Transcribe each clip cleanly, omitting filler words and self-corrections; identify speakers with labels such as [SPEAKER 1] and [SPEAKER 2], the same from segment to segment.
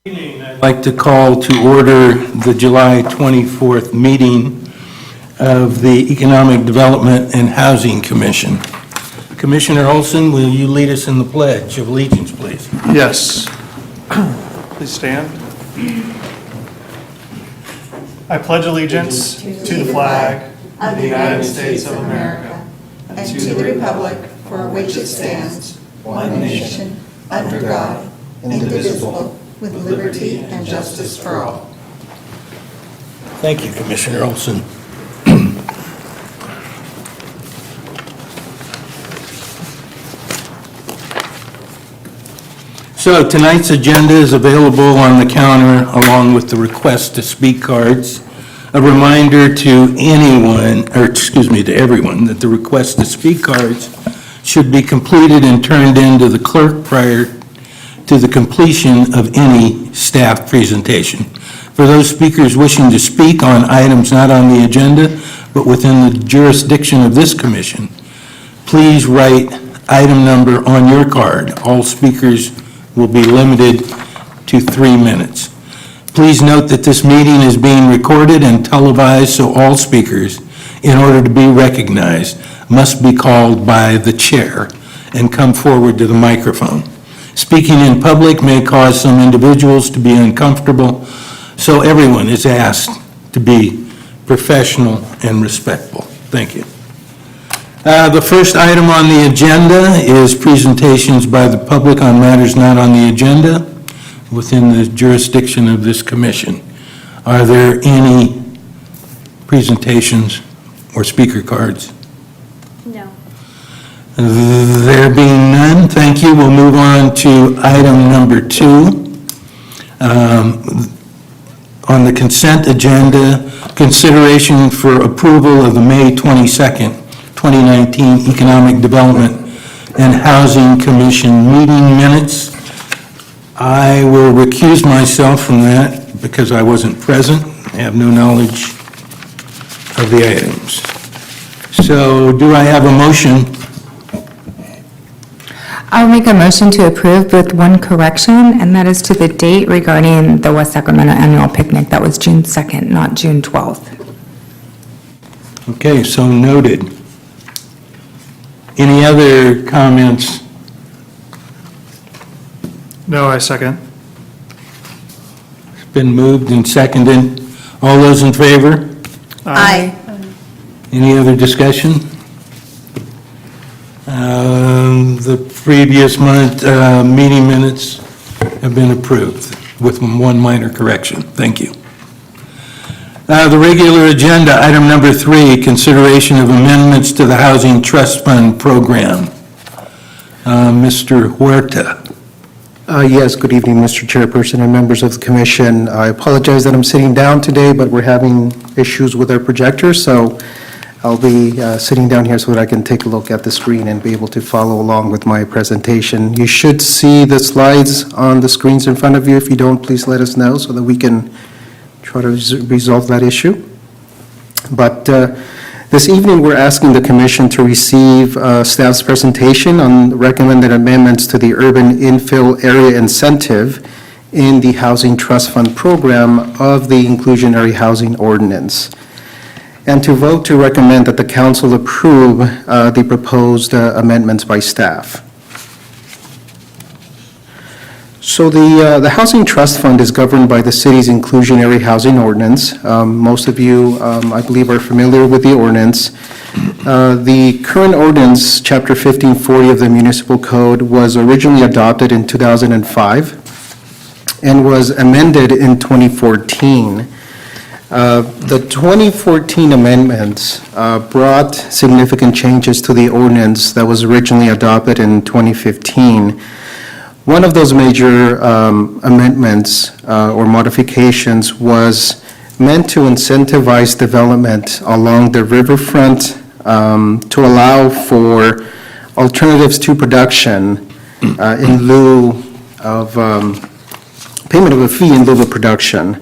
[SPEAKER 1] I'd like to call to order the July 24th meeting of the Economic Development and Housing Commission. Commissioner Olson, will you lead us in the Pledge of Allegiance, please?
[SPEAKER 2] Yes. Please stand. I pledge allegiance to the flag of the United States of America and to the republic for which it stands, one nation, under God, indivisible, with liberty and justice for all.
[SPEAKER 1] Thank you, Commissioner Olson. So tonight's agenda is available on the counter along with the request to speak cards. A reminder to to everyone, that the request to speak cards should be completed and turned in to the clerk prior to the completion of any staff presentation. For those speakers wishing to speak on items not on the agenda, but within the jurisdiction of this commission, please write item number on your card. All speakers will be limited to 3 minutes. Please note that this meeting is being recorded and televised, so all speakers, in order to be recognized, must be called by the chair and come forward to the microphone. Speaking in public may cause some individuals to be uncomfortable, so everyone is asked to be professional and respectful. Thank you. The first item on the agenda is presentations by the public on matters not on the agenda within the jurisdiction of this commission. Are there any presentations or speaker cards?
[SPEAKER 3] No.
[SPEAKER 1] There being none, thank you. We'll move on to item number 2. On the consent agenda, consideration for approval of the May 22nd, 2019 Economic Development and Housing Commission meeting minutes. I will recuse myself from that because I wasn't present. I have no knowledge of the items. So do I have a motion?
[SPEAKER 4] I'll make a motion to approve with one correction, and that is to the date regarding the West Sacramento Annual Picnic. That was June 2nd, not June 12th.
[SPEAKER 1] Okay, so noted. Any other comments?
[SPEAKER 2] No, I second.
[SPEAKER 1] It's been moved and seconded. All those in favor?
[SPEAKER 3] Aye.
[SPEAKER 1] Any other discussion? The previous month meeting minutes have been approved with one minor correction. Thank you. The regular agenda, item number 3, consideration of amendments to the Housing Trust Fund program. Mr. Huerta.
[SPEAKER 5] Yes, good evening, Mr. Chairperson and members of the commission. I apologize that I'm sitting down today, but we're having issues with our projector, so I'll be sitting down here so that I can take a look at the screen and be able to follow along with my presentation. You should see the slides on the screens in front of you. If you don't, please let us know so that we can try to resolve that issue. But this evening, we're asking the commission to receive staff's presentation on recommended amendments to the Urban Infill Area Incentive in the Housing Trust Fund program of the Inclusionary Housing Ordinance, and to vote to recommend that the council approve the proposed amendments by staff. So the Housing Trust Fund is governed by the city's Inclusionary Housing Ordinance. Most of you, I believe, are familiar with the ordinance. The current ordinance, Chapter 1540 of the Municipal Code, was originally adopted in 2005 and was amended in 2014. The 2014 amendments brought significant changes to the ordinance that was originally adopted in 2015. One of those major amendments or modifications was meant to incentivize development along the riverfront to allow for alternatives to production in lieu of payment of a fee in lieu of production.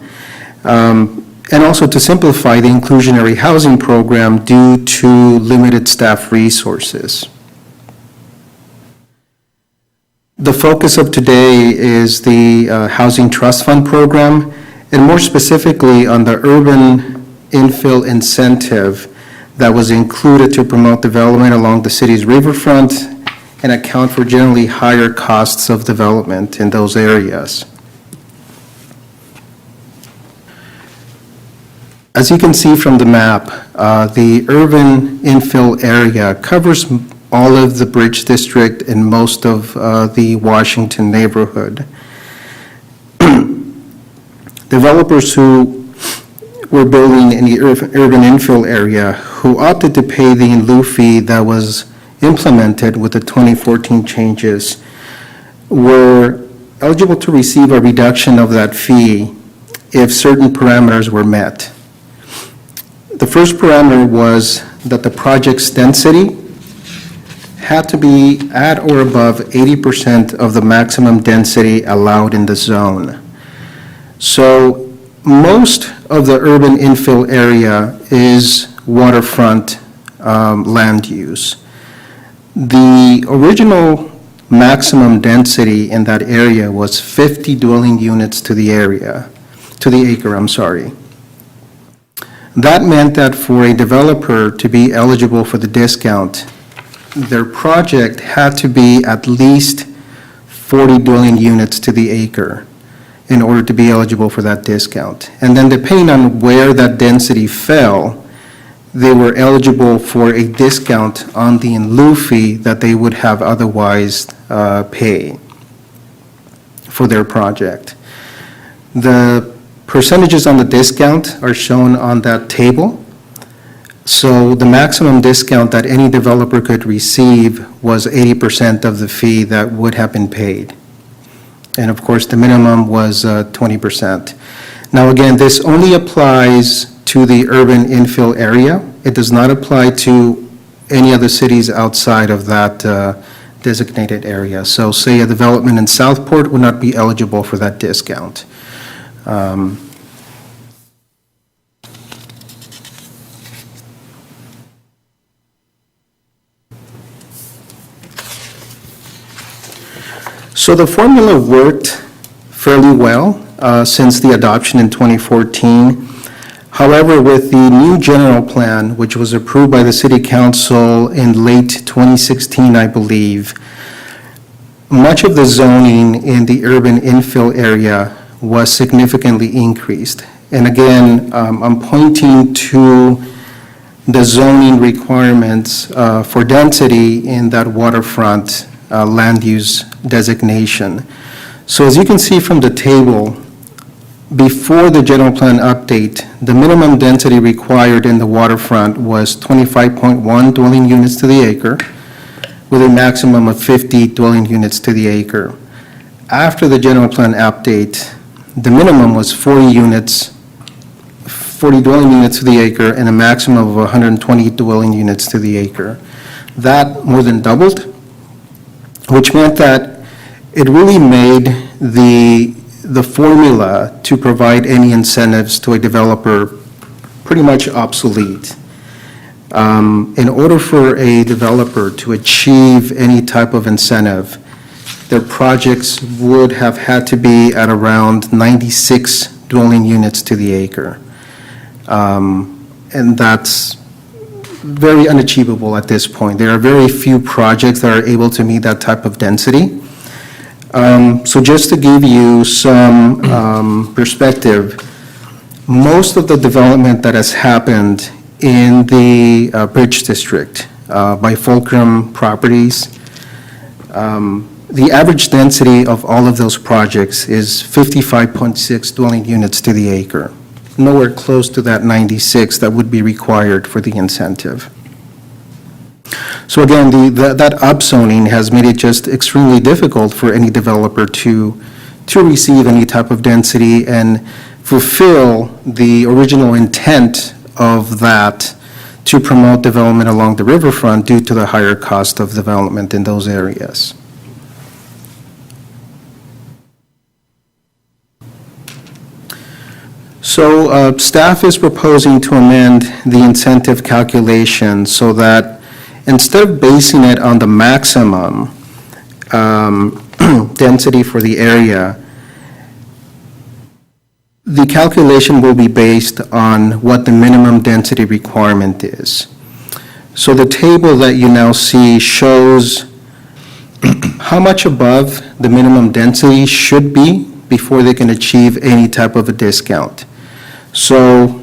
[SPEAKER 5] And also to simplify the inclusionary housing program due to limited staff resources. The focus of today is the Housing Trust Fund program, and more specifically on the urban infill incentive that was included to promote development along the city's riverfront and account for generally higher costs of development in those areas. As you can see from the map, the urban infill area covers all of the Bridge District and most of the Washington neighborhood. Developers who were building in the urban infill area who opted to pay the in lieu fee that was implemented with the 2014 changes were eligible to receive a reduction of that fee if certain parameters were met. The first parameter was that the project's density had to be at or above 80% of the maximum density allowed in the zone. So most of the urban infill area is waterfront land use. The original maximum density in that area was 50 dwelling units to the acre, I'm sorry. That meant that for a developer to be eligible for the discount, their project had to be at least 40 dwelling units to the acre in order to be eligible for that discount. And then depending on where that density fell, they were eligible for a discount on the in lieu fee that they would have otherwise paid for their project. The percentages on the discount are shown on that table. So the maximum discount that any developer could receive was 80% of the fee that would have been paid. And of course, the minimum was 20%. Now again, this only applies to the urban infill area. It does not apply to any other cities outside of that designated area. So say a development in Southport would not be eligible for that discount. So the formula worked fairly well since the adoption in 2014. However, with the new general plan, which was approved by the City Council in late 2016, I believe, much of the zoning in the urban infill area was significantly increased. And again, I'm pointing to the zoning requirements for density in that waterfront land use designation. So as you can see from the table, before the general plan update, the minimum density required in the waterfront was 25.1 dwelling units to the acre, with a maximum of 50 dwelling units to the acre. After the general plan update, the minimum was 40 dwelling units to the acre, and a maximum of 120 dwelling units to the acre. That more than doubled, which meant that it really made the formula to provide any incentives to a developer pretty much obsolete. In order for a developer to achieve any type of incentive, their projects would have had to be at around 96 dwelling units to the acre. And that's very unachievable at this point. There are very few projects that are able to meet that type of density. So just to give you some perspective, most of the development that has happened in the Bridge District by Fulcrum Properties, the average density of all of those projects is 55.6 dwelling units to the acre. Nowhere close to that 96 that would be required for the incentive. So again, that upzoning has made it just extremely difficult for any developer to receive any type of density and fulfill the original intent of that to promote development along the riverfront due to the higher cost of development in those areas. So staff is proposing to amend the incentive calculation so that instead of basing it on the maximum, density for the area, the calculation will be based on what the minimum density requirement is. So the table that you now see shows how much above the minimum density should be before they can achieve any type of a discount. So,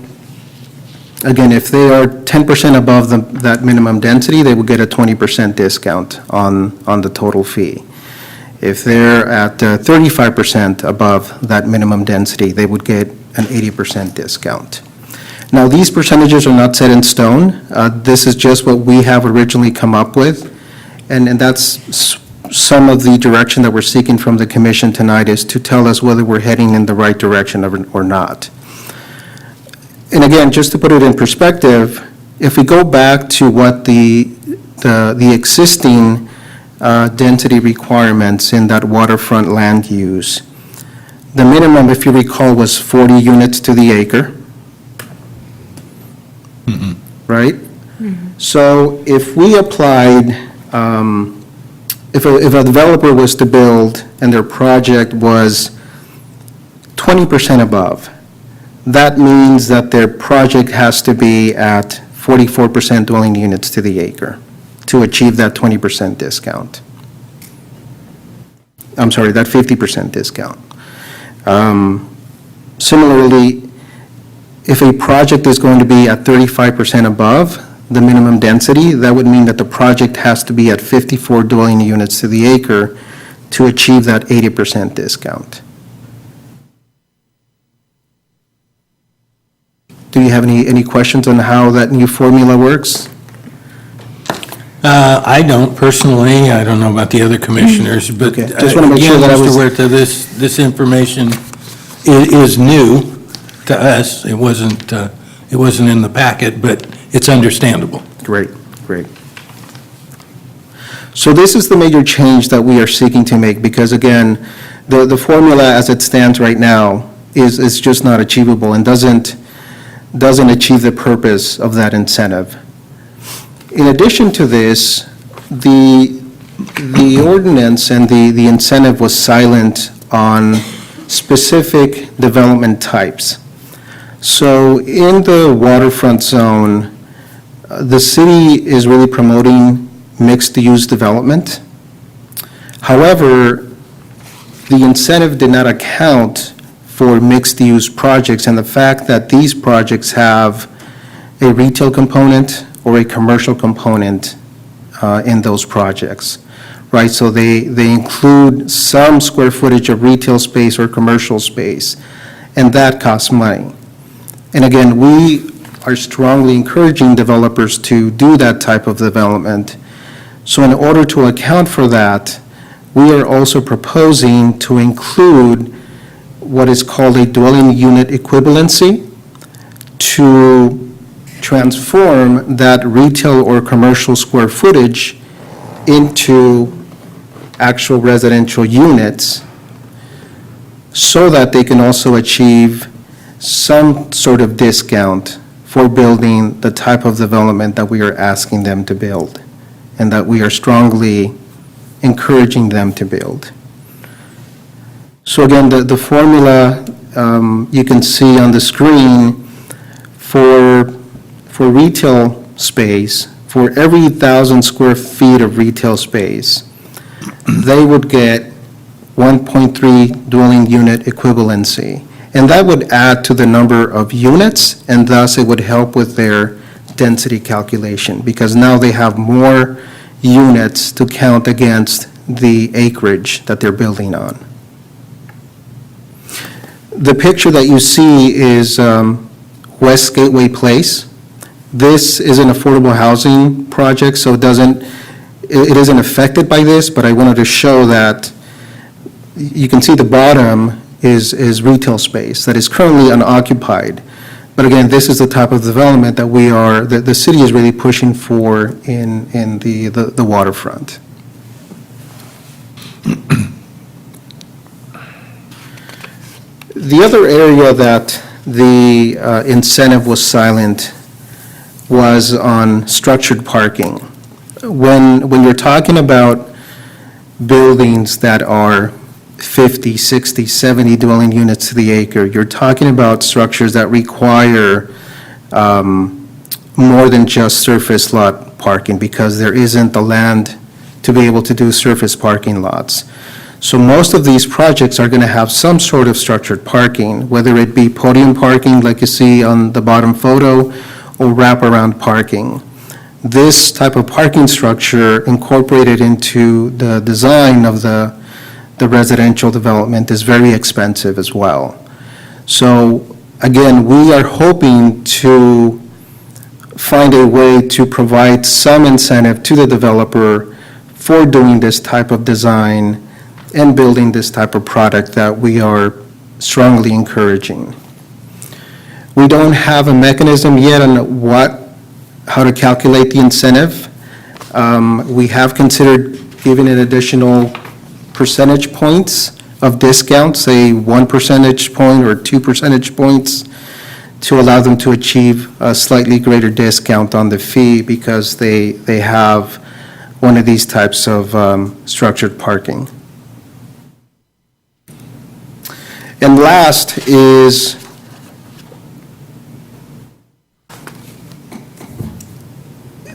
[SPEAKER 5] again, if they are 10% above that minimum density, they will get a 20% discount on the total fee. If they're at 35% above that minimum density, they would get an 80% discount. Now, these percentages are not set in stone. This is just what we have originally come up with, and that's some of the direction that we're seeking from the commission tonight, is to tell us whether we're heading in the right direction or not. And again, just to put it in perspective, if we go back to what the existing density requirements in that waterfront land use, the minimum, if you recall, was 40 units to the acre. Right? So if we applied, if a developer was to build and their project was 20% above, that means that their project has to be at 44% dwelling units to the acre to achieve that 20% discount. I'm sorry, that 50% discount. Similarly, if a project is going to be at 35% above the minimum density, that would mean that the project has to be at 54 dwelling units to the acre to achieve that 80% discount. Do you have any questions on how that new formula works?
[SPEAKER 1] I don't personally, I don't know about the other commissioners, but
[SPEAKER 5] Okay, just want to make sure that I was-
[SPEAKER 1] Mr. Huerta, this information is new to us. It wasn't in the packet, but it's understandable.
[SPEAKER 5] Great, great. So this is the major change that we are seeking to make, because again, the formula as it stands right now is just not achievable and doesn't achieve the purpose of that incentive. In addition to this, the ordinance and the incentive was silent on specific development types. So in the waterfront zone, the city is really promoting mixed-use development. However, the incentive did not account for mixed-use projects and the fact that these projects have a retail component or a commercial component in those projects, right? So they include some square footage of retail space or commercial space, and that costs money. And again, we are strongly encouraging developers to do that type of development. So in order to account for that, we are also proposing to include what is called a dwelling unit equivalency to transform that retail or commercial square footage into actual residential units so that they can also achieve some sort of discount for building the type of development that we are asking them to build and that we are strongly encouraging them to build. So again, the formula you can see on the screen for retail space, for every 1,000 square feet of retail space, they would get 1.3 dwelling unit equivalency. And that would add to the number of units, and thus it would help with their density calculation, because now they have more units to count against the acreage that they're building on. The picture that you see is West Gateway Place. This is an affordable housing project, so it isn't affected by this, but I wanted to show that you can see the bottom is retail space that is currently unoccupied. But again, this is the type of development that the city is really pushing for in the waterfront. The other area that the incentive was silent was on structured parking. When you're talking about buildings that are 50, 60, 70 dwelling units to the acre. You're talking about structures that require more than just surface lot parking because there isn't the land to be able to do surface parking lots. So most of these projects are going to have some sort of structured parking, whether it be podium parking like you see on the bottom photo or wraparound parking. This type of parking structure incorporated into the design of the residential development is very expensive as well. So again, we are hoping to find a way to provide some incentive to the developer for doing this type of design and building this type of product that we are strongly encouraging. We don't have a mechanism yet on how to calculate the incentive. We have considered giving an additional percentage points of discount, say 1 percentage point or 2 percentage points, to allow them to achieve a slightly greater discount on the fee because they have one of these types of structured parking. And last is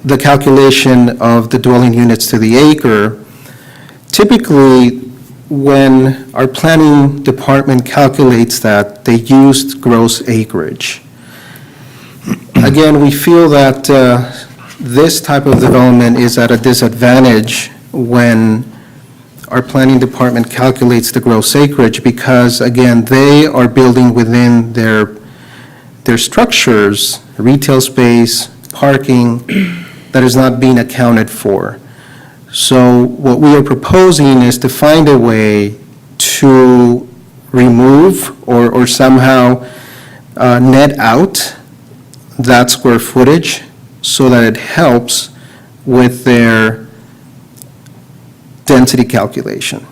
[SPEAKER 5] the calculation of the dwelling units to the acre. Typically, when our planning department calculates that, they used gross acreage. Again, we feel that this type of development is at a disadvantage when our planning department calculates the gross acreage because, again, they are building within their structures, retail space, parking, that is not being accounted for. So what we are proposing is to find a way to remove or somehow net out that square footage so that it helps with their density calculation.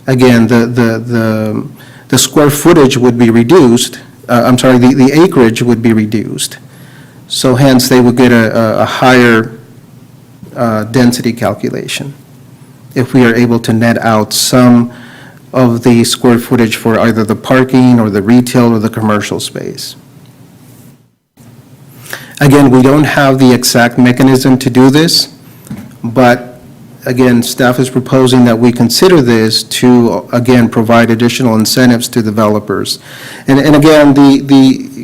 [SPEAKER 5] Again, the square footage would be reduced, the acreage would be reduced. So hence, they would get a higher density calculation if we are able to net out some of the square footage for either the parking or the retail or the commercial space. Again, we don't have the exact mechanism to do this, but again, staff is proposing that we consider this to, again, provide additional incentives to developers. And again,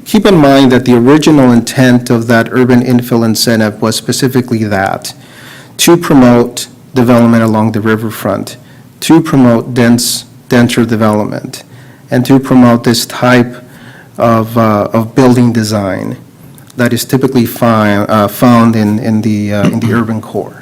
[SPEAKER 5] keep in mind that the original intent of that urban infill incentive was specifically that, to promote development along the riverfront, to promote denser development, and to promote this type of building design that is typically found in the urban core.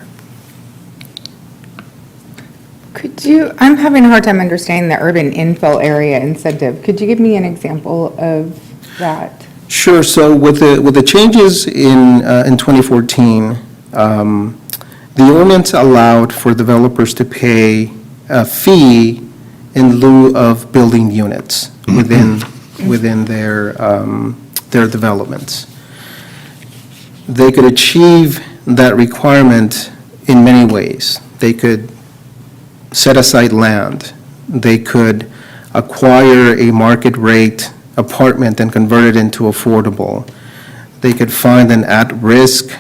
[SPEAKER 4] I'm having a hard time understanding the urban infill area incentive. Could you give me an example of that?
[SPEAKER 5] Sure. So with the changes in 2014, the ordinance allowed for developers to pay a fee in lieu of building units within their developments. They could achieve that requirement in many ways. They could set aside land. They could acquire a market rate apartment and convert it into affordable. They could find an at-risk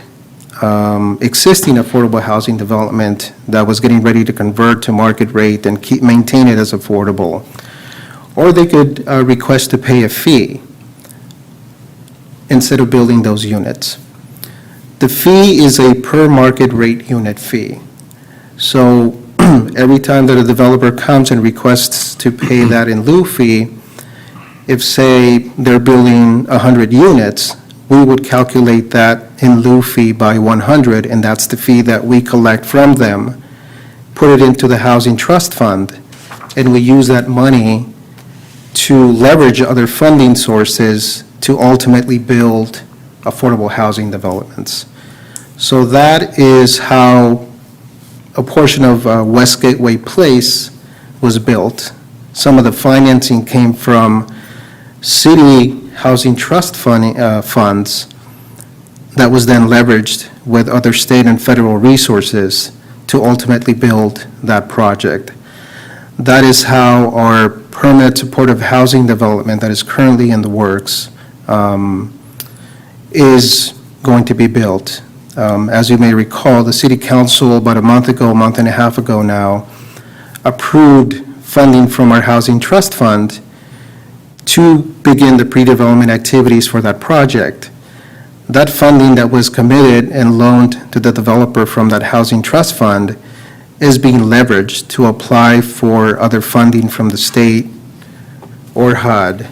[SPEAKER 5] existing affordable housing development that was getting ready to convert to market rate and maintain it as affordable. Or they could request to pay a fee instead of building those units. The fee is a per market rate unit fee. So every time that a developer comes and requests to pay that in lieu fee, if, say, they're building 100 units, we would calculate that in lieu fee by 100, and that's the fee that we collect from them, put it into the housing trust fund, and we use that money to leverage other funding sources to ultimately build affordable housing developments. So that is how a portion of West Gateway Place was built. Some of the financing came from city housing trust funds that was then leveraged with other state and federal resources to ultimately build that project. That is how our permit supportive housing development that is currently in the works is going to be built. As you may recall, the City Council about a month and a half ago now, approved funding from our Housing Trust Fund to begin the pre-development activities for that project. That funding that was committed and loaned to the developer from that Housing Trust Fund is being leveraged to apply for other funding from the state or HUD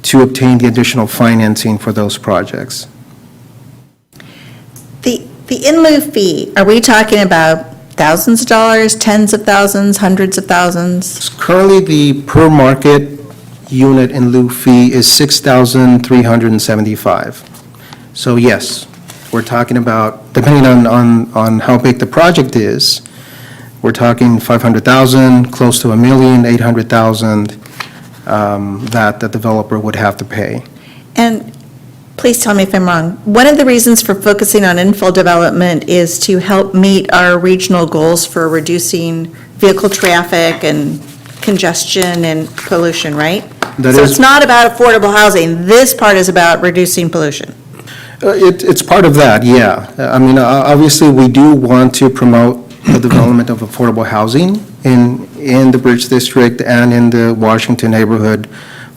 [SPEAKER 5] to obtain the additional financing for those projects.
[SPEAKER 6] The in lieu fee, are we talking about thousands of dollars, tens of thousands, hundreds of thousands?
[SPEAKER 5] Currently, the per market unit in lieu fee is $6,375. So yes, we're talking about, depending on how big the project is, we're talking 500,000, close to $1 million, 800,000 that the developer would have to pay.
[SPEAKER 6] And please tell me if I'm wrong. One of the reasons for focusing on infill development is to help meet our regional goals for reducing vehicle traffic and congestion and pollution, right?
[SPEAKER 5] That
[SPEAKER 6] So
[SPEAKER 5] is-
[SPEAKER 6] it's not about affordable housing. This part is about reducing pollution.
[SPEAKER 5] It's part of that, yeah. I mean, obviously, we do want to promote the development of affordable housing in the Bridge District and in the Washington neighborhood,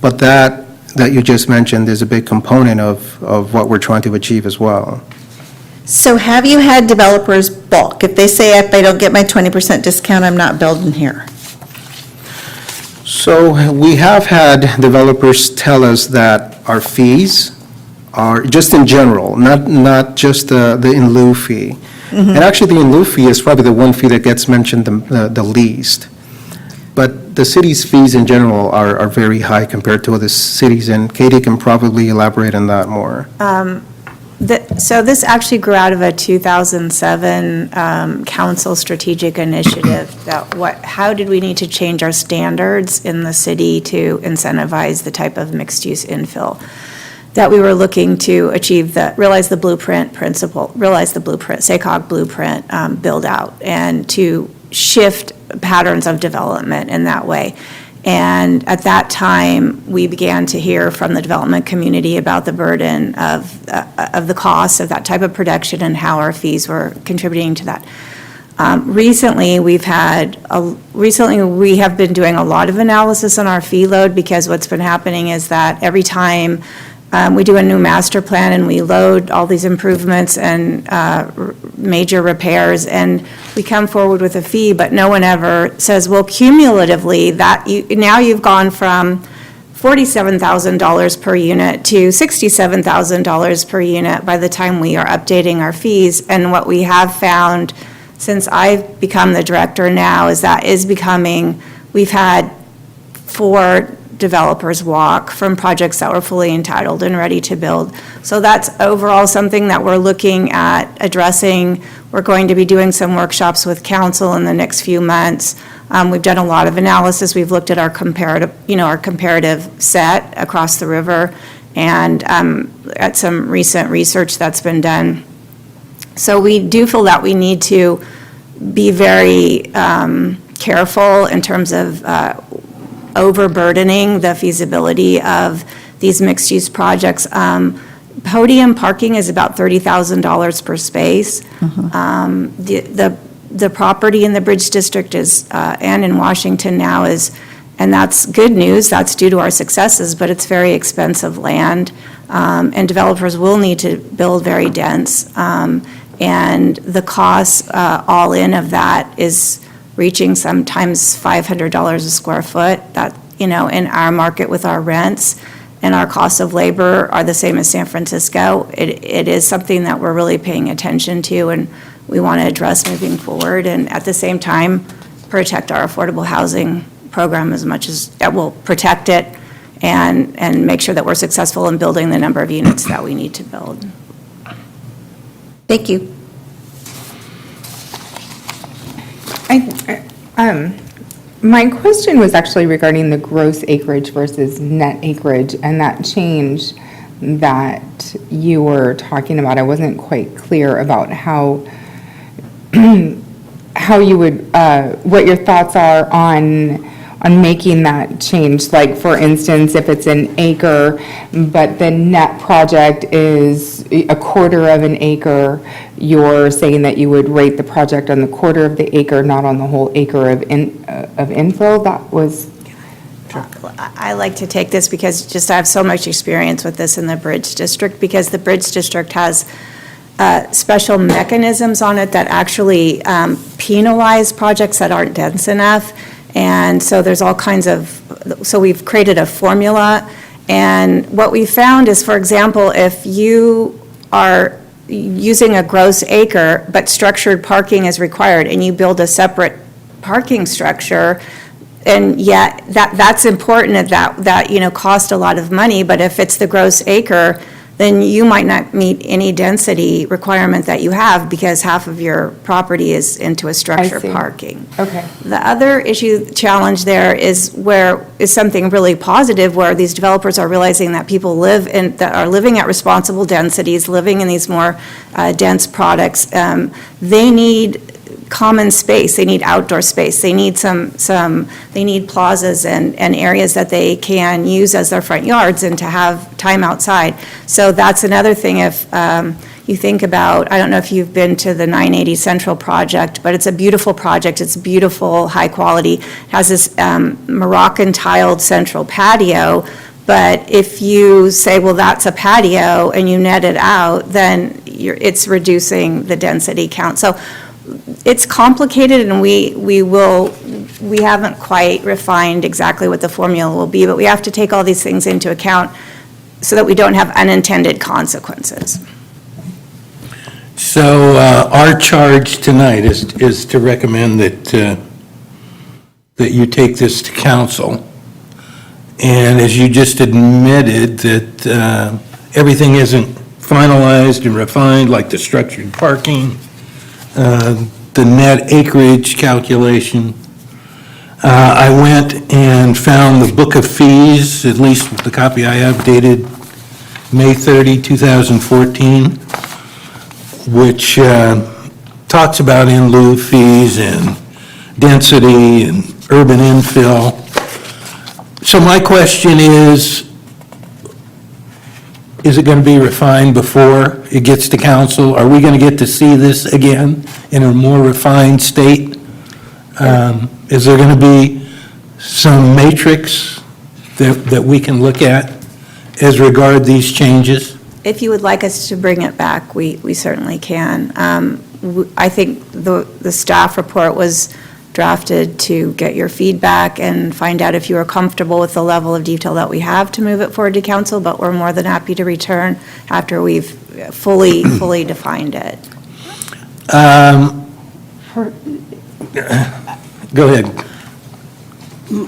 [SPEAKER 5] but that you just mentioned is a big component of what we're trying to achieve as well.
[SPEAKER 6] So have you had developers balk? If they say, if I don't get my 20% discount, I'm not building here?
[SPEAKER 5] So we have had developers tell us that our fees are, just in general, not just the in lieu fee. And actually, the in lieu fee is probably the one fee that gets mentioned the least. But the city's fees in general are very high compared to other cities, and Katie can probably elaborate on that more.
[SPEAKER 3] So this actually grew out of a 2007 council strategic initiative how did we need to change our standards in the city to incentivize the type of mixed-use infill that we were looking to achieve, realize the blueprint, SACOG blueprint build out, and to shift patterns of development in that way. And at that time, we began to hear from the development community about the burden of the cost of that type of production and how our fees were contributing to that. Recently, we have been doing a lot of analysis on our fee load, because what's been happening is that every time we do a new master plan and we load all these improvements and major repairs, and we come forward with a fee, but no one ever says, well, cumulatively, now you've gone from $47,000 per unit to $67,000 per unit by the time we are updating our fees. And what we have found since I've become the director now is we've had 4 developers walk from projects that were fully entitled and ready to build. So that's overall something that we're looking at addressing. We're going to be doing some workshops with council in the next few months. We've done a lot of analysis. We've looked at our comparative set across the river, and at some recent research that's been done. So we do feel that we need to be very careful in terms of overburdening the feasibility of these mixed-use projects. Podium parking is about $30,000 per space. The property in the Bridge District and in Washington now and that's good news, that's due to our successes, but it's very expensive land, and developers will need to build very dense. And the cost all in of that is reaching sometimes $500 a square foot, that, in our market with our rents and our costs of labor are the same as San Francisco. It is something that we're really paying attention to and we want to address moving forward, and at the same time, protect our affordable housing program as much as, we'll protect it and make sure that we're successful in building the number of units that we need to build.
[SPEAKER 6] Thank you.
[SPEAKER 4] My question was actually regarding the gross acreage versus net acreage, and that change that you were talking about. I wasn't quite clear about how how you would, what your thoughts are on making that change. Like, for instance, if it's an acre, but the net project is a quarter of an acre, you're saying that you would rate the project on the quarter of the acre, not on the whole acre of infill? That was...
[SPEAKER 3] I like to take this because just I have so much experience with this in the Bridge District, because the Bridge District has special mechanisms on it that actually penalize projects that aren't dense enough. And so there's all kinds of, so we've created a formula. And what we found is, for example, if you are using a gross acre, but structured parking is required, and you build a separate parking structure, and yet that's important, that cost a lot of money, but if it's the gross acre, then you might not meet any density requirement that you have, because half of your property is into a structure
[SPEAKER 4] see.
[SPEAKER 3] parking.
[SPEAKER 4] Okay.
[SPEAKER 3] The other challenge there is something really positive, where these developers are realizing that people that are living at responsible densities, living in these more dense products, they need common space, they need outdoor space, they need they need plazas and areas that they can use as their front yards and to have time outside. So that's another thing. If you think about, I don't know if you've been to the 980 Central project, but it's a beautiful project, it's beautiful, high quality, it has this Moroccan tiled central patio, but if you say, well, that's a patio, and you net it out, then it's reducing the density count. So it's complicated, and we haven't quite refined exactly what the formula will be, but we have to take all these things into account so that we don't have unintended consequences.
[SPEAKER 1] So our charge tonight is to recommend that you take this to council. And as you just admitted, that everything isn't finalized and refined, like the structured parking, the net acreage calculation. I went and found the book of fees, at least the copy I have dated May 30, 2014, which talks about in lieu fees and density and urban infill. So my question is it going to be refined before it gets to council? Are we going to get to see this again in a more refined state? Is there going to be some matrix that we can look at as regard these changes?
[SPEAKER 3] If you would like us to bring it back, we certainly can. I think the staff report was drafted to get your feedback and find out if you are comfortable with the level of detail that we have to move it forward to council, but we're more than happy to return after we've fully defined it.
[SPEAKER 1] Go ahead.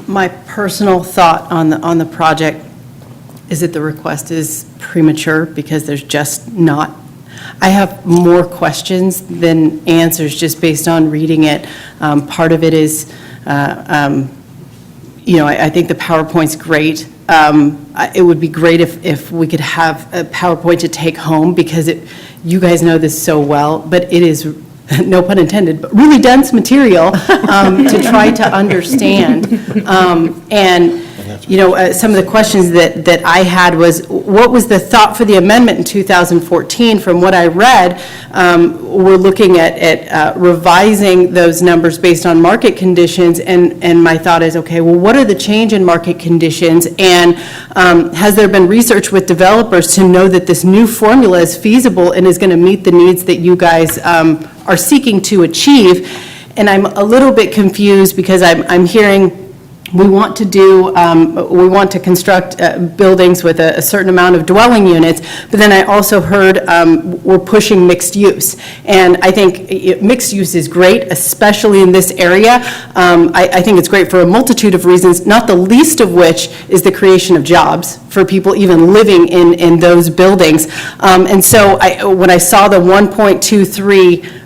[SPEAKER 7] My personal thought on the project is that the request is premature, because there's just not, I have more questions than answers just based on reading it. Part of it is, I think the PowerPoint's great. It would be great if we could have a PowerPoint to take home, because you guys know this so well, but it is, no pun intended, but really dense material to try to understand. Some of the questions that I had was, what was the thought for the amendment in 2014? From what I read, we're looking at revising those numbers based on market conditions, and my thought is, okay, well, what are the change in market conditions, and has there been research with developers to know that this new formula is feasible and is going to meet the needs that you guys are seeking to achieve? And I'm a little bit confused, because I'm hearing we want to construct buildings with a certain amount of dwelling units, but then I also heard we're pushing mixed use. And I think mixed use is great, especially in this area. I think it's great for a multitude of reasons, not the least of which is the creation of jobs for people even living in those buildings. And so when I saw the 1.23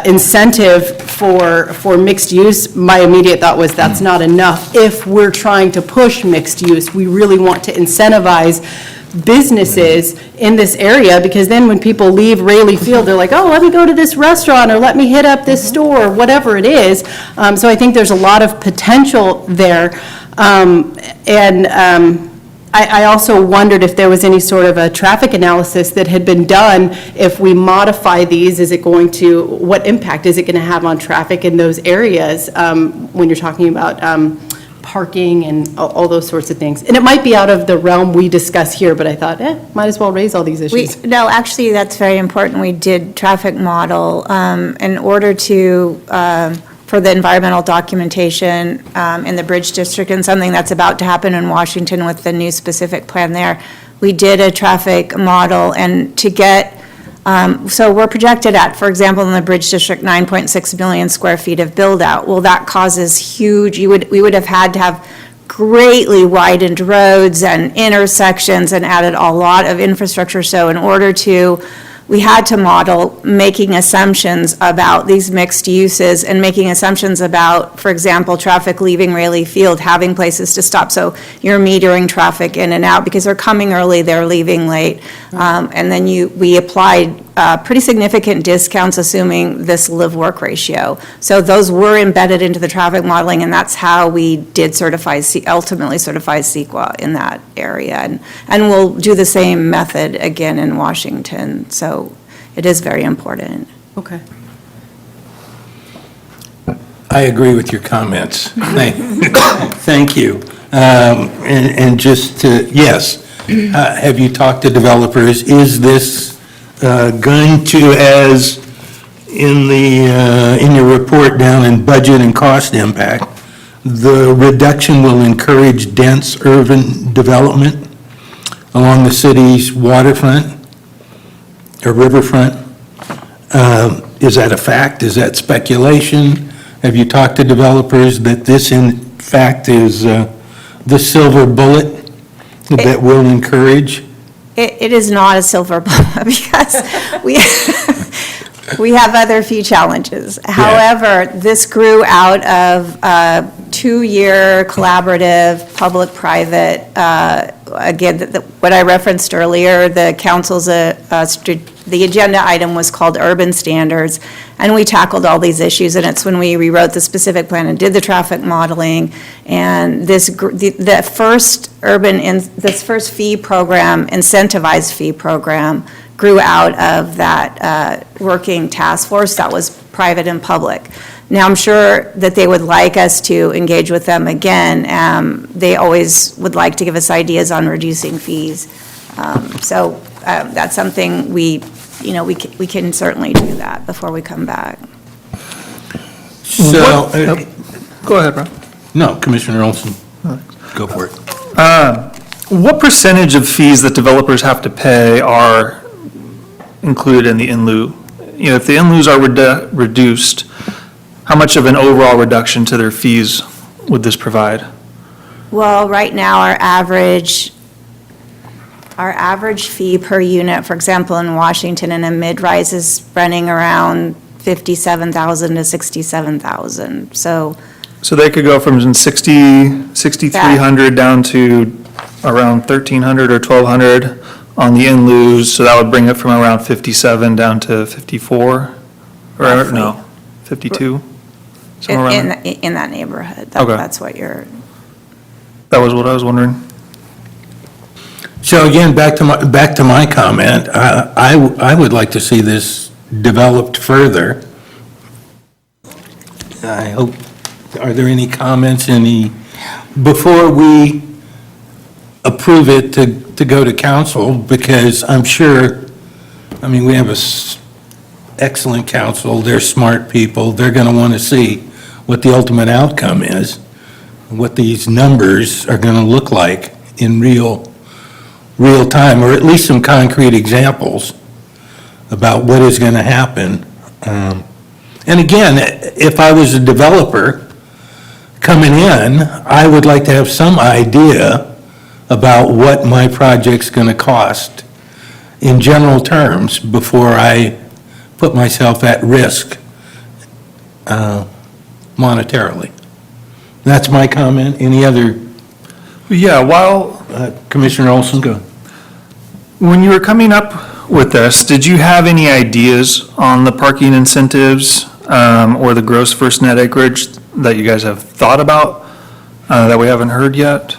[SPEAKER 7] incentive for mixed use, my immediate thought was that's not enough. If we're trying to push mixed use, we really want to incentivize businesses in this area, because then when people leave Rayleigh Field, they're like, oh, let me go to this restaurant, or let me hit up this store, or whatever it is. So I think there's a lot of potential there. I also wondered if there was any sort of a traffic analysis that had been done. If we modify these, what impact is it going to have on traffic in those areas when you're talking about parking and all those sorts of things? And it might be out of the realm we discuss here, but I thought, might as well raise all these issues.
[SPEAKER 3] No, actually, that's very important. We did traffic model in order to, for the environmental documentation in the Bridge District, and something that's about to happen in Washington with the new specific plan there. We did a traffic model, and to get, so we're projected at, for example, in the Bridge District, 9.6 million square feet of build-out. Well, that causes huge, we would have had to have greatly widened roads and intersections and added a lot of infrastructure. So in order to, we had to model making assumptions about these mixed uses and making assumptions about, for example, traffic leaving Rayleigh Field, having places to stop. So you're metering traffic in and out because they're coming early, they're leaving late. And then we applied pretty significant discounts assuming this live-work ratio. So those were embedded into the traffic modeling, and that's how we did ultimately certify CEQA in that area. And we'll do the same method again in Washington. So it is very important.
[SPEAKER 7] Okay.
[SPEAKER 1] I agree with your comments. Thank you. And just to, yes, have you talked to developers? Is this going to, as in your report down in budget and cost impact, the reduction will encourage dense urban development along the city's waterfront or riverfront? Is that a fact? Is that speculation? Have you talked to developers that this in fact is the silver bullet that will encourage?
[SPEAKER 3] It is not a silver bullet because we have other few challenges. However, this grew out of a 2-year collaborative public-private, again, what I referenced earlier, the council's, the agenda item was called Urban Standards, and we tackled all these issues, and it's when we rewrote the specific plan and did the traffic modeling, and this first fee program, incentivized fee program, grew out of that working task force that was private and public. Now, I'm sure that they would like us to engage with them again. They always would like to give us ideas on reducing fees. So that's something we can certainly do that before we come back.
[SPEAKER 1] So,
[SPEAKER 8] Go ahead, Ron.
[SPEAKER 1] no, Commissioner Olson, go for it.
[SPEAKER 8] What percentage of fees that developers have to pay are included in the in lieu? You know, if the in lieus are reduced, how much of an overall reduction to their fees would this provide?
[SPEAKER 3] Well, right now, our average fee per unit, for example, in Washington, in a mid-rise is running around $57,000 to $67,000. So
[SPEAKER 8] they could go from 6,300 down to around 1,300 or 1,200 on the in lieus, so that would bring it from around 57 down to 54, or no, 52? Somewhere around there?
[SPEAKER 3] in that neighborhood.
[SPEAKER 8] Okay.
[SPEAKER 3] That's what you're.
[SPEAKER 8] That was what I was wondering.
[SPEAKER 1] So again, back to my comment, I would like to see this developed further. I hope, are there any comments, before we approve it to go to council, because I'm sure, we have excellent council, they're smart people, they're going to want to see what the ultimate outcome is, what these numbers are going to look like in real time, or at least some concrete examples about what is going to happen. And again, if I was a developer coming in, I would like to have some idea about what my project's going to cost in general terms before I put myself at risk monetarily. That's my comment. Any other?
[SPEAKER 8] Yeah, while
[SPEAKER 1] Commissioner Olson, go.
[SPEAKER 8] When you were coming up with this, did you have any ideas on the parking incentives or the gross first net acreage that you guys have thought about that we haven't heard yet?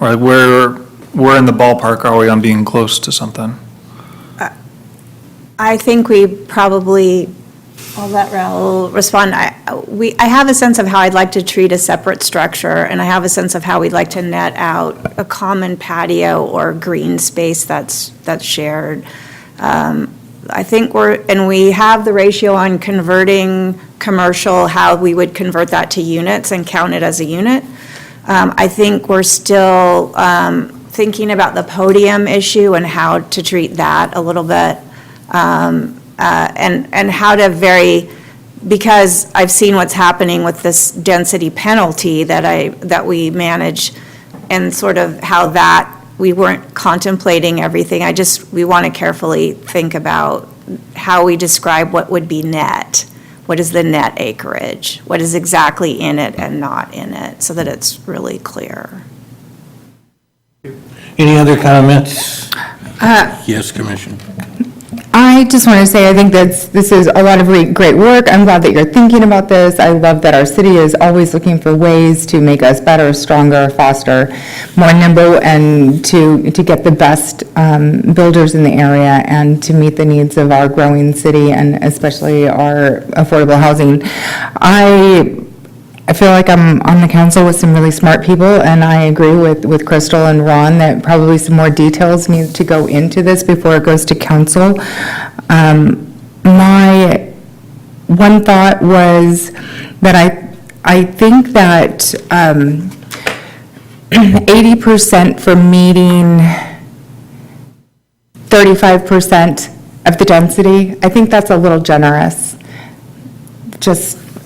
[SPEAKER 8] Or where in the ballpark are we on being close to something?
[SPEAKER 3] I think we probably, I'll let Raul respond. I have a sense of how I'd like to treat a separate structure, and I have a sense of how we'd like to net out a common patio or green space that's shared. I think we have the ratio on converting commercial, how we would convert that to units and count it as a unit. I think we're still thinking about the podium issue and how to treat that a little bit. And how to because I've seen what's happening with this density penalty that we manage, and sort of how that, we weren't contemplating everything. We want to carefully think about how we describe what would be net. What is the net acreage? What is exactly in it and not in it, so that it's really clear.
[SPEAKER 1] Any other comments? Yes, Commissioner.
[SPEAKER 4] I just want to say, I think this is a lot of great work. I'm glad that you're thinking about this. I love that our city is always looking for ways to make us better, stronger, faster, more nimble, and to get the best builders in the area and to meet the needs of our growing city and especially our affordable housing. I feel like I'm on the council with some really smart people, and I agree with Crystal and Ron that probably some more details need to go into this before it goes to council. My one thought was that I think that 80% for meeting 35% of the density, I think that's a little generous.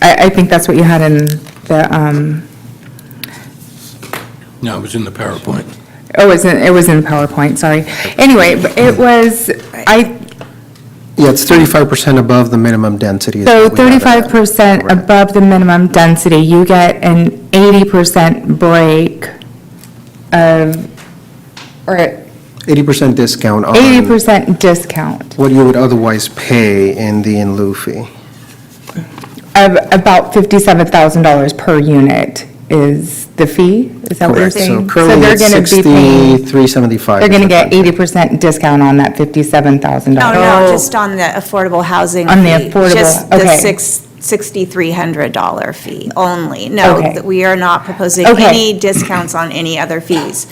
[SPEAKER 4] I think that's what you had in the,
[SPEAKER 1] No, it was in the PowerPoint.
[SPEAKER 4] it was in the PowerPoint, sorry. Anyway, but it was,
[SPEAKER 5] Yeah, it's 35% above the minimum density. is
[SPEAKER 4] so
[SPEAKER 5] what we have it at.
[SPEAKER 4] 35% above the minimum density, you get an 80% break or
[SPEAKER 5] 80% discount on
[SPEAKER 4] 80% discount
[SPEAKER 5] what you would otherwise pay in the in lieu fee.
[SPEAKER 4] of about $57,000 per unit is the fee? Is that what you're
[SPEAKER 5] Correct. So
[SPEAKER 4] saying?
[SPEAKER 5] currently
[SPEAKER 4] they're
[SPEAKER 5] it's
[SPEAKER 4] gonna be paying-
[SPEAKER 5] 6375.
[SPEAKER 4] They're going to get 80% discount on that $57,000.
[SPEAKER 3] No, just on the affordable housing fee.
[SPEAKER 4] On the affordable,
[SPEAKER 3] Just the
[SPEAKER 4] okay.
[SPEAKER 3] $6,300 fee only. No,
[SPEAKER 4] Okay.
[SPEAKER 3] that we are not proposing
[SPEAKER 4] Okay.
[SPEAKER 3] any discounts on any other fees.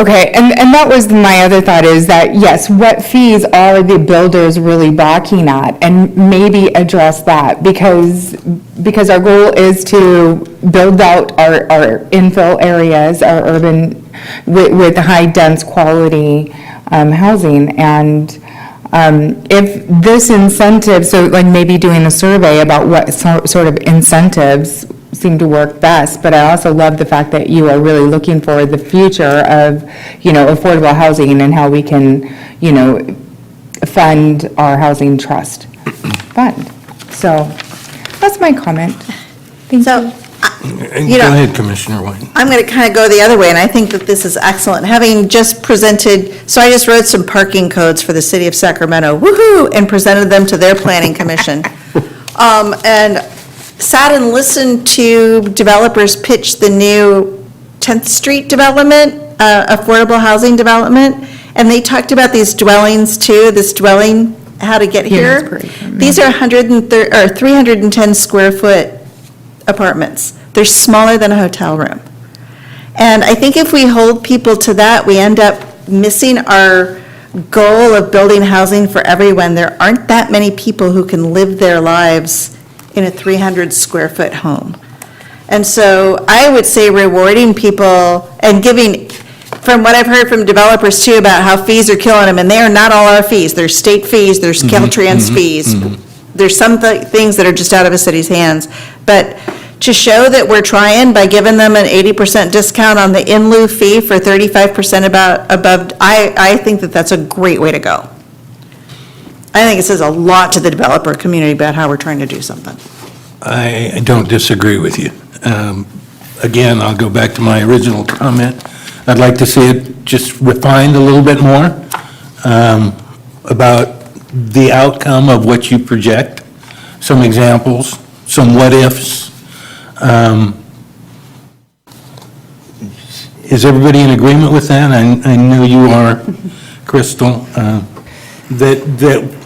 [SPEAKER 4] Okay, and that was my other thought is that, yes, what fees are the builders really balking at? And maybe address that because our goal is to build out our infill areas, our urban, with high dense quality housing. And if this incentive, so like maybe doing a survey about what sort of incentives seem to work best, but I also love the fact that you are really looking for the future of, affordable housing and how we can, fund our housing trust fund. So that's my comment. Thank
[SPEAKER 6] So,
[SPEAKER 4] you.
[SPEAKER 1] Go ahead, Commissioner White.
[SPEAKER 6] I'm going to kind of go the other way, and I think that this is excellent. Having just presented, so I just wrote some parking codes for the city of Sacramento, woo-hoo, and presented them to their planning commission. And sat and listened to developers pitch the new 10th Street development, affordable housing development, and they talked about these dwellings too, this dwelling, how to get
[SPEAKER 4] Units
[SPEAKER 6] here.
[SPEAKER 4] per acre.
[SPEAKER 6] These are 310 square foot apartments. They're smaller than a hotel room. And I think if we hold people to that, we end up missing our goal of building housing for everyone. There aren't that many people who can live their lives in a 300 square foot home. And so I would say rewarding people and giving, from what I've heard from developers too, about how fees are killing them, and they are not all our fees. There's state fees, there's Caltrans fees. There's some things that are just out of a city's hands. But to show that we're trying by giving them an 80% discount on the in lieu fee for 35% above, I think that that's a great way to go. I think it says a lot to the developer community about how we're trying to do something.
[SPEAKER 1] I don't disagree with you. Again, I'll go back to my original comment. I'd like to see it just refined a little bit more about the outcome of what you project, some examples, some what-ifs. Is everybody in agreement with that? I know you are, Crystal. That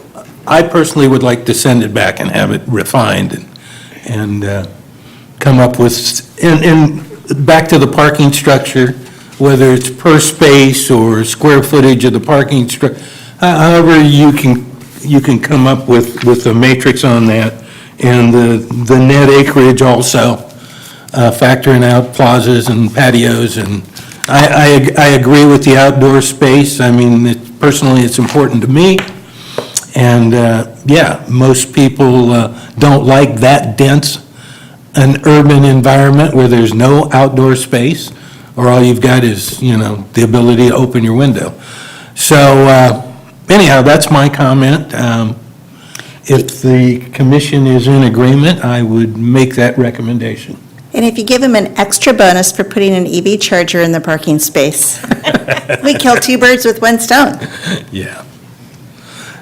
[SPEAKER 1] I personally would like to send it back and have it refined and come up with, and back to the parking structure, whether it's per space or square footage of the parking structure, however you can come up with a matrix on that, and the net acreage also, factoring out plazas and patios, and I agree with the outdoor space. I mean, personally, it's important to me, and yeah, most people don't like that dense an urban environment where there's no outdoor space, or all you've got is, the ability to open your window. So anyhow, that's my comment. If the commission is in agreement, I would make that recommendation.
[SPEAKER 6] And if you give them an extra bonus for putting an EV charger in the parking space, we kill two birds with one stone.
[SPEAKER 1] Yeah.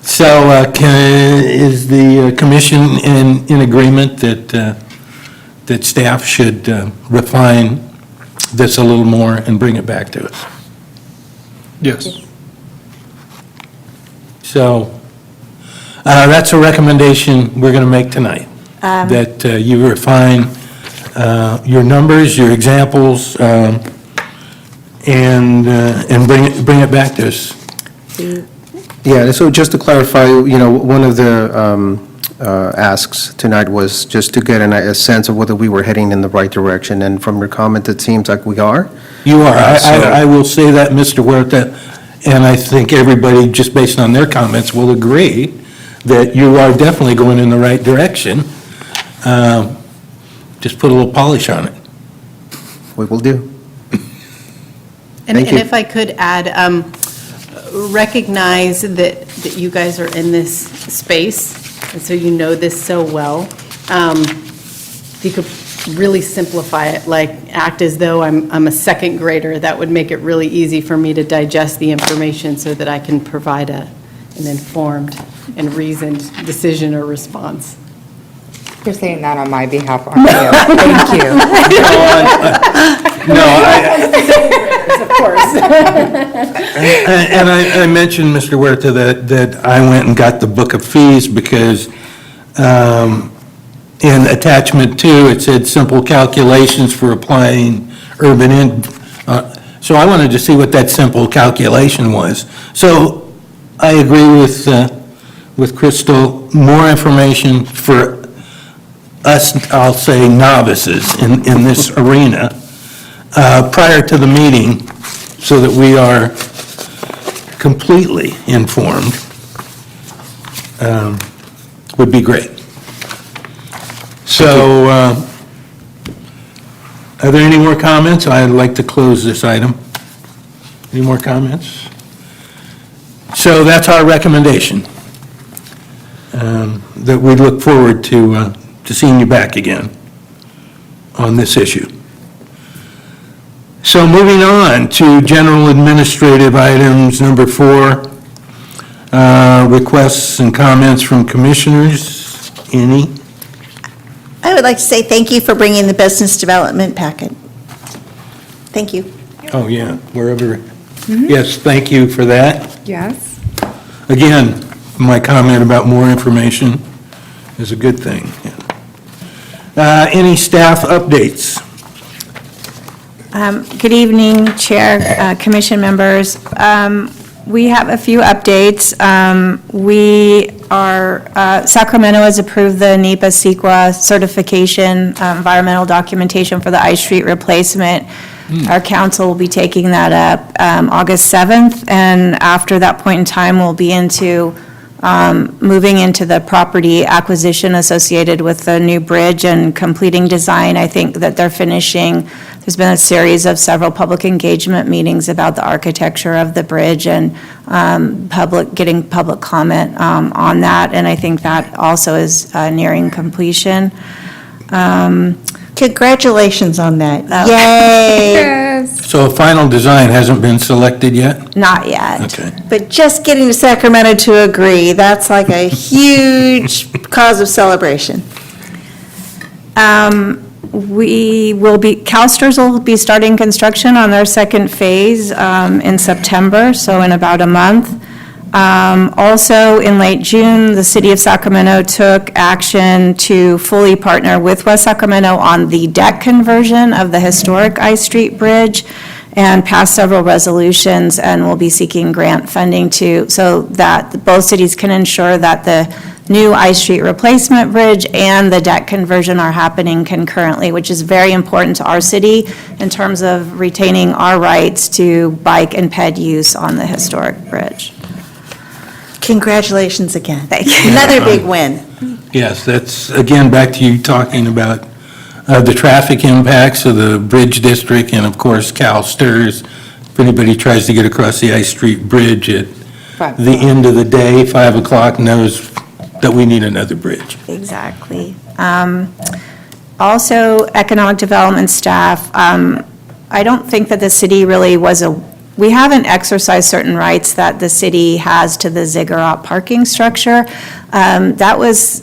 [SPEAKER 1] So is the commission in agreement that staff should refine this a little more and bring it back to us?
[SPEAKER 8] Yes.
[SPEAKER 1] So that's a recommendation we're going to make tonight, that you refine your numbers, your examples, and bring it back to us.
[SPEAKER 5] Yeah, so just to clarify, one of the asks tonight was just to get a sense of whether we were heading in the right direction, and from your comment, it seems like we are.
[SPEAKER 1] You are.
[SPEAKER 5] So-
[SPEAKER 1] I will say that, Mr. Huerta, and I think everybody, just based on their comments, will agree that you are definitely going in the right direction. Just put a little polish on it.
[SPEAKER 5] We will do.
[SPEAKER 7] And
[SPEAKER 5] Thank you.
[SPEAKER 7] if I could add, recognize that you guys are in this space, and so you know this so well. You could really simplify it, like act as though I'm a second grader. That would make it really easy for me to digest the information so that I can provide an informed and reasoned decision or response.
[SPEAKER 4] You're saying that on my behalf, aren't you? Thank you.
[SPEAKER 1] No,
[SPEAKER 7] Of course.
[SPEAKER 1] and I mentioned, Mr. Huerta, that I went and got the book of fees because in attachment 2, it said simple calculations for applying urban so I wanted to see what that simple calculation was. So I agree with Crystal, more information for us, I'll say novices in this arena, prior to the meeting, so that we are completely informed, would be great. So, are there any more comments? I'd like to close this item. Any more comments? So that's our recommendation, that we look forward to seeing you back again on this issue. So moving on to general administrative items, number 4, requests and comments from commissioners. Any?
[SPEAKER 6] I would like to say thank you for bringing the business development packet. Thank you.
[SPEAKER 1] Oh, yeah, wherever. Yes, thank you for that.
[SPEAKER 4] Yes.
[SPEAKER 1] Again, my comment about more information is a good thing. Any staff updates?
[SPEAKER 3] Good evening, Chair, Commission members. We have a few updates. Sacramento has approved the NEPA CEQA certification, environmental documentation for the I Street replacement. Our council will be taking that up August 7th, and after that point in time, we'll be moving into the property acquisition associated with the new bridge and completing design. I think that they're finishing. There's been a series of several public engagement meetings about the architecture of the bridge and getting public comment on that, and I think that also is nearing completion.
[SPEAKER 6] Congratulations on that.
[SPEAKER 3] Oh.
[SPEAKER 6] Yay.
[SPEAKER 4] Yes.
[SPEAKER 1] So a final design hasn't been selected yet?
[SPEAKER 3] Not yet.
[SPEAKER 1] Okay.
[SPEAKER 6] But just getting to Sacramento to agree, that's like a huge cause of celebration.
[SPEAKER 3] CalSTRS will be starting construction on their second phase in September, so in about a month. Also, in late June, the city of Sacramento took action to fully partner with West Sacramento on the deck conversion of the historic I Street Bridge and passed several resolutions, and will be seeking grant funding so that both cities can ensure that the new I Street replacement bridge and the deck conversion are happening concurrently, which is very important to our city in terms of retaining our rights to bike and ped use on the historic bridge.
[SPEAKER 6] Congratulations again.
[SPEAKER 3] Thank you.
[SPEAKER 6] Another big win.
[SPEAKER 1] Yes, that's, again, back to you talking about the traffic impacts of the bridge district, and of course, CalSTRS. If anybody tries to get across the I Street Bridge at the end of the day, 5 o'clock, knows that we need another bridge.
[SPEAKER 3] Exactly. Also, economic development staff, I don't think that the city really we haven't exercised certain rights that the city has to the ziggurat parking structure. That was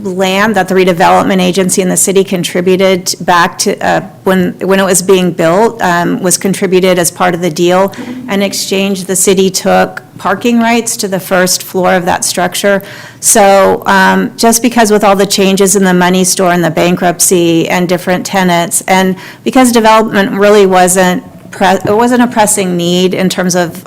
[SPEAKER 3] land that the redevelopment agency and the city contributed back to, when it was being built, was contributed as part of the deal. In exchange, the city took parking rights to the first floor of that structure. So just because with all the changes in the money store and the bankruptcy and different tenants, and because development really wasn't a pressing need in terms of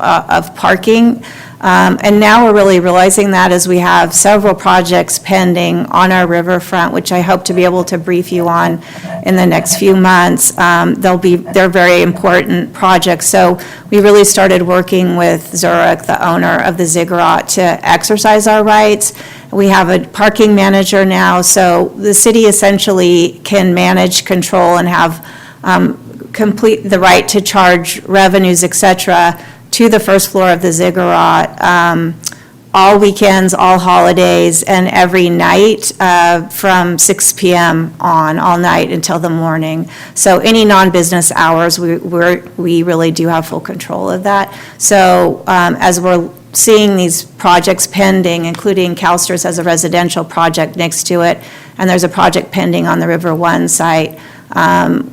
[SPEAKER 3] parking. And now we're really realizing that as we have several projects pending on our riverfront, which I hope to be able to brief you on in the next few months. They're very important projects. So we really started working with Zurich, the owner of the ziggurat, to exercise our rights. We have a parking manager now, so the city essentially can manage, control, and have complete the right to charge revenues, et cetera, to the first floor of the ziggurat, all weekends, all holidays, and every night from 6 p.m. on, all night until the morning. So any non-business hours, we really do have full control of that. So as we're seeing these projects pending, including CalSTRS has a residential project next to it, and there's a project pending on the River One site, that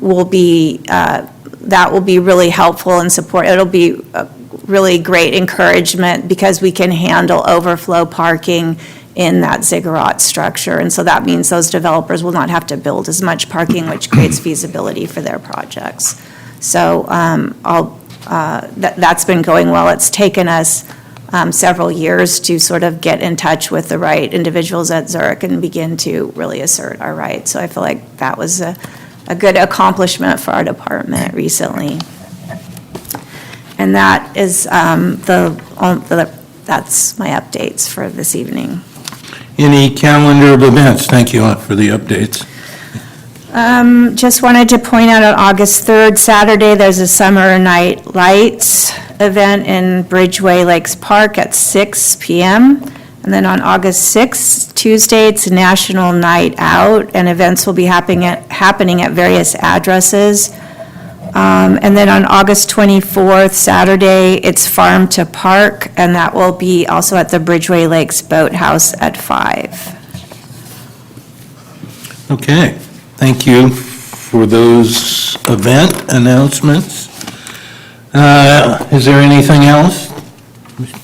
[SPEAKER 3] will be really helpful and support. It'll be really great encouragement because we can handle overflow parking in that ziggurat structure. And so that means those developers will not have to build as much parking, which creates feasibility for their projects. So that's been going well. It's taken us several years to sort of get in touch with the right individuals at Zurich and begin to really assert our rights. So I feel like that was a good accomplishment for our department recently. And that is that's my updates for this evening.
[SPEAKER 1] Any calendar of events? Thank you for the updates.
[SPEAKER 3] Just wanted to point out on August 3rd, Saturday, there's a Summer Night Lights event in Bridgeway Lakes Park at 6 p.m. And then on August 6th, Tuesday, it's National Night Out, and events will be happening at various addresses. And then on August 24th, Saturday, it's Farm to Park, and that will be also at the Bridgeway Lakes Boathouse at 5.
[SPEAKER 1] Okay, thank you for those event announcements. Is there anything else,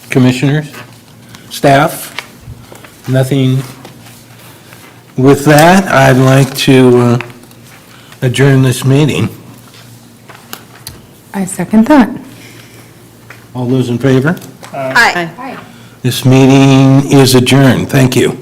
[SPEAKER 1] commissioners, staff? Nothing? With that, I'd like to adjourn this meeting.
[SPEAKER 4] I second that.
[SPEAKER 1] All those in favor?
[SPEAKER 6] Aye.
[SPEAKER 1] This meeting is adjourned. Thank you.